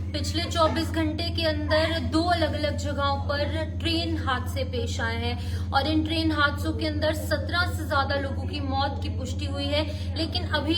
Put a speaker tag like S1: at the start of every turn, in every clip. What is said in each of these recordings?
S1: पिछले 24 घंटे के अंदर दो अलग अलग जगहों पर ट्रेन हादसे पेश आए हैं और इन ट्रेन हादसों के अंदर 17 से ज्यादा लोगों की मौत की पुष्टि हुई है। लेकिन अभी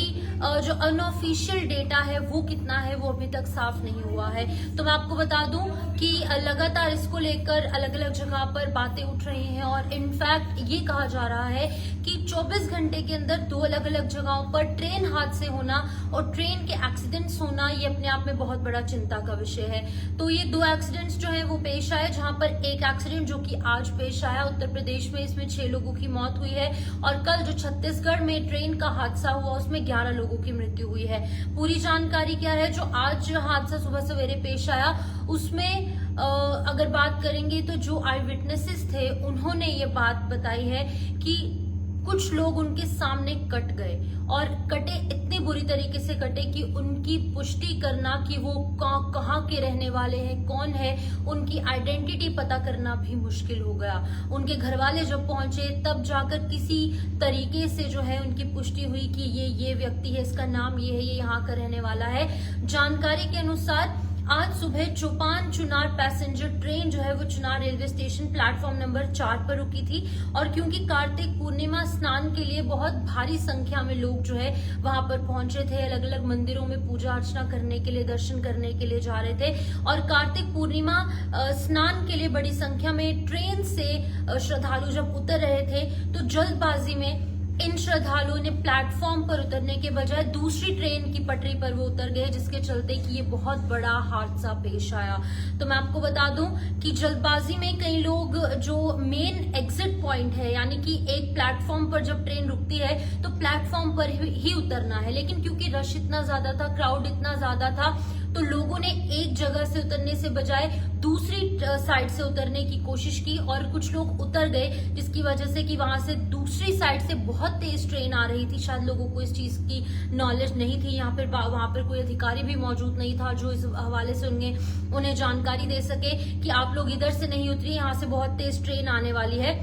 S1: जो अनऑफिशियल डेटा है वो कितना है वो अभी तक साफ नहीं हुआ है। तो मैं आपको बता दूं कि लगातार इसको लेकर अलग अलग जगह पर बातें उठ रही हैं और इनफैक्ट ये कहा जा रहा है कि 24 घंटे के अंदर दो अलग अलग जगहों पर ट्रेन हादसे होना और ट्रेन के एक्सीडेंट्स होना ये अपने आप में बहुत बड़ा चिंता का विषय है। तो ये दो एक्सीडेंट्स जो है वो पेश आए, जहां पर एक एक्सीडेंट जो कि आज पेश आया उत्तर प्रदेश में, इसमें 6 लोगों की मौत हुई है और कल जो छत्तीसगढ़ में ट्रेन का हादसा हुआ उसमें 11 लोगों की मृत्यु हुई है। पूरी जानकारी क्या है, जो आज हादसा सुबह सवेरे पेश आया उसमें अगर बात करेंगे तो जो आई विटनेसेस थे उन्होंने ये बात बताई है कि कुछ लोग उनके सामने कट गए और कटे इतनी बुरी तरीके से कटे कि उनकी पुष्टि करना कि वो कहाँ के रहने वाले हैं, कौन है, उनकी आइडेंटिटी पता करना भी मुश्किल हो गया। उनके घर वाले जब पहुंचे तब जाकर किसी तरीके से जो है उनकी पुष्टि हुई कि ये व्यक्ति है, इसका नाम ये है, ये यहाँ का रहने वाला है। जानकारी के अनुसार आज सुबह चौपान चुनार पैसेंजर ट्रेन जो है वो Chunar railway station platform number 4 पर रुकी थी और क्योंकि कार्तिक पूर्णिमा स्नान के लिए बहुत भारी संख्या में लोग जो है वहां पर पहुंचे थे, अलग अलग मंदिरों में पूजा अर्चना करने के लिए, दर्शन करने के लिए जा रहे थे और कार्तिक पूर्णिमा स्नान के लिए बड़ी संख्या में ट्रेन से श्रद्धालु जब उतर रहे थे तो जल्दबाजी में इन श्रद्धालुओं ने प्लेटफॉर्म पर उतरने के बजाय दूसरी ट्रेन की पटरी पर वो उतर गए, जिसके चलते कि ये बहुत बड़ा हादसा पेश आया। तो मैं आपको बता दूं कि जल्दबाजी में कई लोग जो मेन एग्जिट पॉइंट है, यानी कि एक प्लेटफॉर्म पर जब ट्रेन रुकती है तो प्लेटफॉर्म पर ही उतरना है, लेकिन क्योंकि रश इतना ज्यादा था, क्राउड इतना ज्यादा था, तो लोगों ने एक जगह से उतरने से बजाय दूसरी साइड से उतरने की कोशिश की और कुछ लोग उतर गए, जिसकी वजह से कि वहां से दूसरी साइड से बहुत तेज ट्रेन आ रही थी। शायद लोगों को इस चीज की नॉलेज नहीं थी, वहां पर कोई अधिकारी भी मौजूद नहीं था जो इस हवाले से उन्हें जानकारी दे सके कि आप लोग इधर से नहीं उतरिए, यहाँ से बहुत तेज ट्रेन आने वाली है।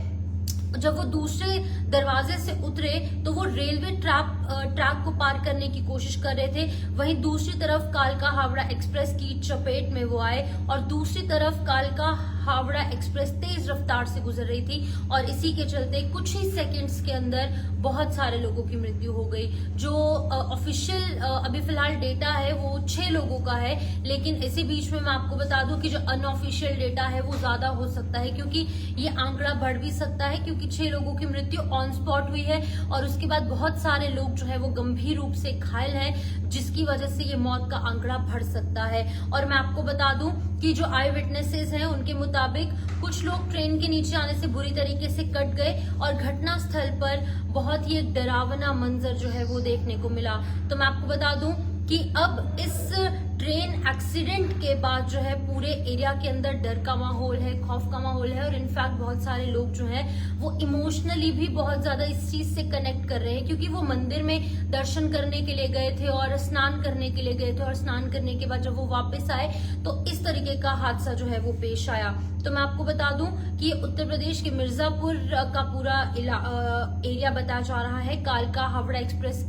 S1: जब वो दूसरे दरवाजे से उतरे तो वो रेलवे ट्रैक को पार करने की कोशिश कर रहे थे, वहीं दूसरी तरफ कालका हावड़ा एक्सप्रेस की चपेट में वो आए और दूसरी तरफ कालका हावड़ा एक्सप्रेस तेज रफ्तार से गुजर रही थी और इसी के चलते कुछ ही सेकंड्स के अंदर बहुत सारे लोगों की मृत्यु हो गई। जो ऑफिशियल अभी फिलहाल डेटा है वो 6 लोगों का है, लेकिन इसी बीच में मैं आपको बता दूं कि जो अनऑफिशियल डेटा है वो ज्यादा हो सकता है, क्योंकि ये आंकड़ा बढ़ भी सकता है, क्योंकि 6 लोगों की मृत्यु ऑन स्पॉट हुई है और उसके बाद बहुत सारे लोग जो है वो गंभीर रूप से घायल हैं, जिसकी वजह से ये मौत का आंकड़ा बढ़ सकता है। और मैं आपको बता दूं कि जो आई विटनेसेस हैं उनके मुताबिक कुछ लोग ट्रेन के नीचे आने से बुरी तरीके से कट गए और घटना स्थल पर बहुत ही एक डरावना मंजर जो है वो देखने को मिला। तो मैं आपको बता दूं कि अब इस ट्रेन एक्सीडेंट के बाद जो है पूरे एरिया के अंदर डर का माहौल है, खौफ का माहौल है और इनफैक्ट बहुत सारे लोग जो हैं वो इमोशनली भी बहुत ज्यादा इस चीज से कनेक्ट कर रहे हैं, क्योंकि वो मंदिर में दर्शन करने के लिए गए थे और स्नान करने के लिए गए थे और स्नान करने के बाद जब वो वापस आए तो इस तरीके का हादसा जो है वो पेश आया। तो मैं आपको बता दूं कि उत्तर प्रदेश के मिर्जापुर का पूरा एरिया बताया जा रहा है। कालका हावड़ा एक्सप्रेस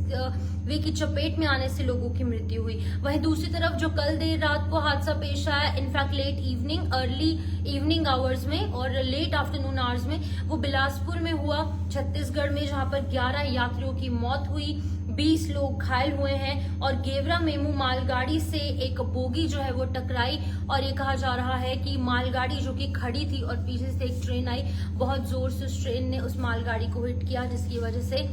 S1: वे की चपेट में आने से लोगों की मृत्यु हुई। वहीं दूसरी तरफ जो कल देर रात को हादसा पेश आया, in fact let evening, early evening hours में और लेट आफ्टरनून आवर्स में, वो बिलासपुर में हुआ, छत्तीसगढ़ में, जहां पर 11 यात्रियों की मौत हुई, 20 लोग घायल हुए हैं और गेवरा मेमू मालगाड़ी से एक बोगी जो है वो टकराई और ये कहा जा रहा है कि मालगाड़ी जो कि खड़ी थी और पीछे से एक ट्रेन आई, बहुत जोर से उस ट्रेन ने उस मालगाड़ी को हिट किया, जिसकी वजह से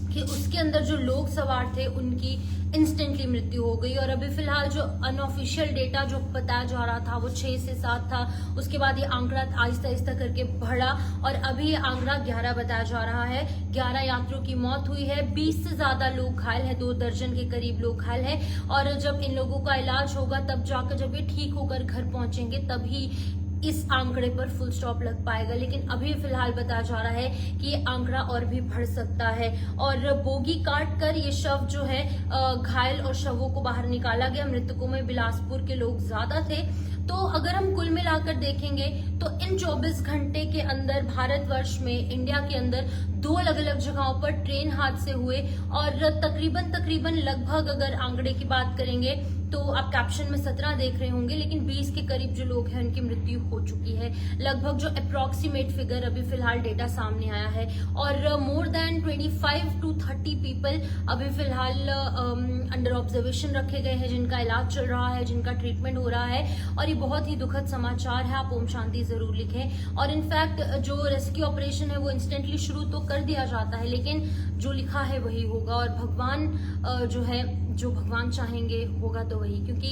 S1: कि उसके अंदर जो लोग सवार थे उनकी इंस्टेंटली मृत्यु हो गई। और अभी फिलहाल जो अनऑफिशियल डेटा जो बताया जा रहा था वो 6 से 7 था, उसके बाद ये आंकड़ा आहिस्ता आहिस्ता करके बढ़ा और अभी ये आंकड़ा 11 बताया जा रहा है। 11 यात्रियों की मौत हुई है, 20 से ज्यादा लोग घायल हैं, 2 दर्जन के करीब लोग घायल हैं और जब इन लोगों का इलाज होगा तब जाकर जब ये ठीक होकर घर पहुंचेंगे तभी इस आंकड़े पर फुल स्टॉप लग पाएगा। लेकिन अभी फिलहाल बताया जा रहा है कि ये आंकड़ा और भी बढ़ सकता है और बोगी काट कर ये शव जो है घायल और शवों को बाहर निकाला गया। मृतकों में बिलासपुर के लोग ज्यादा थे, तो अगर हम कुल मिलाकर देखेंगे तो इन 24 घंटे के अंदर भारतवर्ष में, इंडिया के अंदर 2 अलग अलग जगहों पर ट्रेन हादसे हुए और तकरीबन लगभग अगर आंकड़े की बात करेंगे तो आप कैप्शन में 17 देख रहे होंगे, लेकिन 20 के करीब जो लोग हैं उनकी मृत्यु हो चुकी है। लगभग जो अप्रोक्सीमेट फिगर अभी फिलहाल डेटा सामने आया है, और मोर देन 25 to 30 पीपल अभी फिलहाल अंडर ऑब्जर्वेशन रखे गए हैं, जिनका इलाज चल रहा है, जिनका ट्रीटमेंट हो रहा है। और ये बहुत ही दुखद समाचार है, आप ओम शांति जरूर लिखें। और इनफैक्ट जो रेस्क्यू ऑपरेशन है वो इंस्टेंटली शुरू तो कर दिया जाता है, लेकिन जो लिखा है वही होगा, और भगवान जो भगवान चाहेंगे होगा तो वही, क्योंकि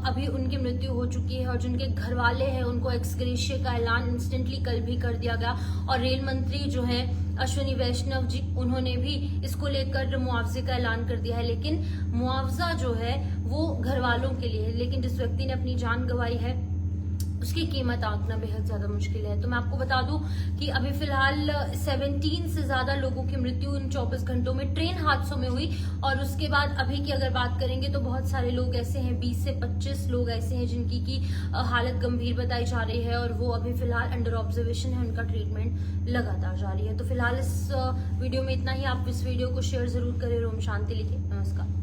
S1: अभी उनकी मृत्यु हो चुकी है और जिनके घर वाले हैं उनको एक्स ग्रेशिया का ऐलान इंस्टेंटली कल भी कर दिया गया। और रेल मंत्री जो है अश्विनी वैष्णव जी, उन्होंने भी इसको लेकर मुआवजे का ऐलान कर दिया है, लेकिन मुआवजा जो है वो घर वालों के लिए है, लेकिन जिस व्यक्ति ने अपनी जान गंवाई है उसकी कीमत आंकना बेहद ज्यादा मुश्किल है। तो मैं आपको बता दूं कि अभी फिलहाल 17 से ज्यादा लोगों की मृत्यु इन 24 घंटों में ट्रेन हादसों में हुई। और उसके बाद अभी की अगर बात करेंगे तो बहुत सारे लोग ऐसे हैं, 20 से 25 लोग ऐसे हैं जिनकी की हालत गंभीर बताई जा रही है, और वो अभी फिलहाल अंडर ऑब्जर्वेशन है, उनका ट्रीटमेंट लगातार जारी है। तो फिलहाल इस वीडियो में इतना ही। आप इस वीडियो को शेयर जरूर करें, ओम शांति लिखें। नमस्कार।